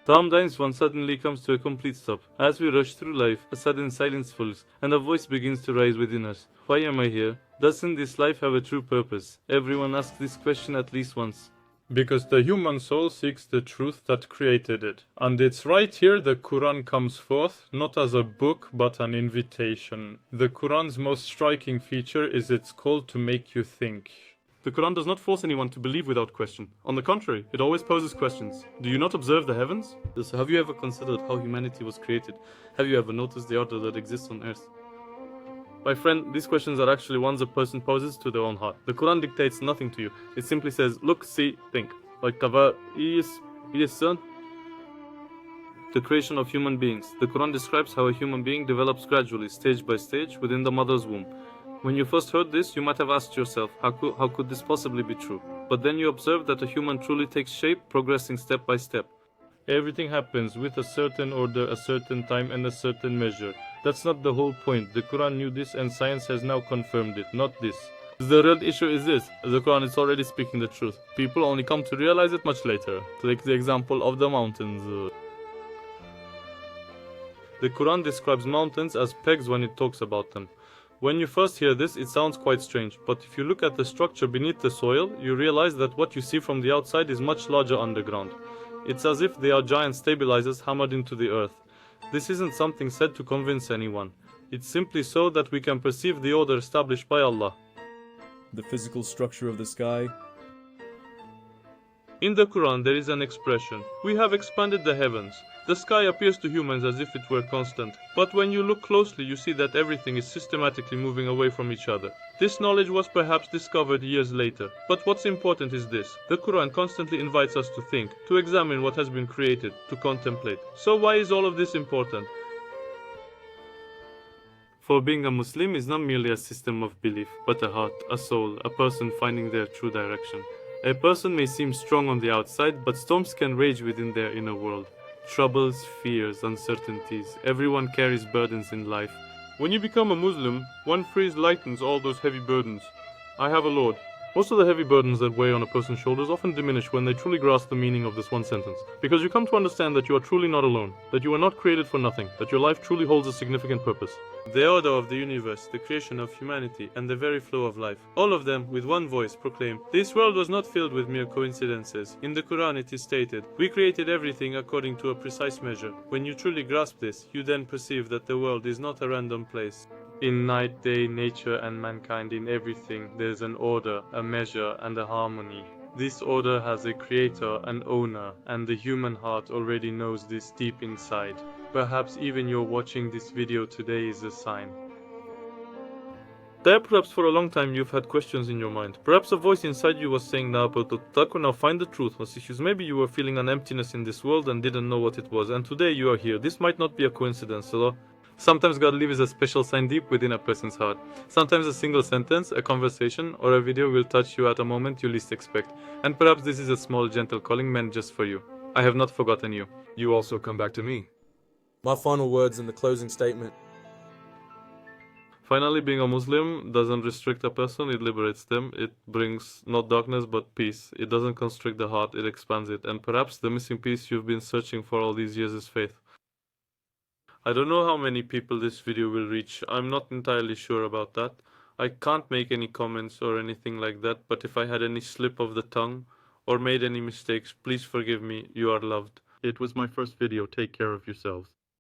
Sometimes one suddenly comes to a complete stop. As we rush through life, a sudden silence falls, and a voice begins to rise within us. Why am I here? Doesn't this life have a true purpose? Everyone asks this question at least once. Because the human soul seeks the truth that created it. And it's right here the Quran comes forth, not as a book, but an invitation. The Quran's most striking feature is its call to make you think. The Quran does not force anyone to believe without question. On the contrary, it always poses questions. Do you not observe the heavens? So have you ever considered how humanity was created? Have you ever noticed the order that exists on earth? My friend, these questions are actually ones a person poses to their own heart. The Quran dictates nothing to you. It simply says, look, see, think. Like Kava, son. The creation of human beings. The Quran describes how a human being develops gradually, stage by stage, within the mother's womb. When you first heard this, you might have asked yourself, how could this possibly be true? But then you observe that a human truly takes shape, progressing step by step. Everything happens with a certain order, a certain time, and a certain measure. That's not the whole point. The Quran knew this and science has now confirmed it, not this. The real issue is this. The Quran is already speaking the truth. People only come to realize it much later. Take the example of the mountains. The Quran describes mountains as pegs when it talks about them. When you first hear this, it sounds quite strange, but if you look at the structure beneath the soil, you realize that what you see from the outside is much larger underground. It's as if they are giant stabilizers hammered into the earth. This isn't something said to convince anyone. It's simply so that we can perceive the order established by Allah. The physical structure of the sky. In the Quran, there is an expression, we have expanded the heavens. The sky appears to humans as if it were constant, but when you look closely you see that everything is systematically moving away from each other. This knowledge was perhaps discovered years later, but what's important is this. The Quran constantly invites us to think, to examine what has been created, to contemplate. So why is all of this important? For being a Muslim is not merely a system of belief, but a heart, a soul, a person finding their true direction. A person may seem strong on the outside, but storms can rage within their inner world. Troubles, fears, uncertainties. Everyone carries burdens in life. When you become a Muslim, one phrase lightens all those heavy burdens. I have a Lord. Most of the heavy burdens that weigh on a person's shoulders often diminish when they truly grasp the meaning of this one sentence. Because you come to understand that you are truly not alone, that you are not created for nothing, that your life truly holds a significant purpose. The order of the universe, the creation of humanity, and the very flow of life. All of them, with one voice, proclaim, this world was not filled with mere coincidences. In the Quran it is stated, we created everything according to a precise measure. When you truly grasp this, you then perceive that the world is not a random place. In night, day, nature, and mankind, in everything, there is an order, a measure, and a harmony. This order has a creator, an owner, and the human heart already knows this deep inside. Perhaps even your watching this video today is a sign. Perhaps for a long time you've had questions in your mind. Perhaps a voice inside you was saying now find the truth on issues. Maybe you were feeling an emptiness in this world and didn't know what it was, and today you are here. This might not be a coincidence, although sometimes God leaves a special sign deep within a person's heart. Sometimes a single sentence, a conversation, or a video will touch you at a moment you least expect. And perhaps this is a small gentle calling meant just for you. I have not forgotten you. You also come back to me. My final words in the closing statement. Finally, being a Muslim doesn't restrict a person, it liberates them. It brings not darkness but peace. It doesn't constrict the heart, it expands it. And perhaps the missing piece you've been searching for all these years is faith. I don't know how many people this video will reach. I'm not entirely sure about that. I can't make any comments or anything like that, but if I had any slip of the tongue or made any mistakes, please forgive me. You are loved. It was my first video. Take care of yourselves.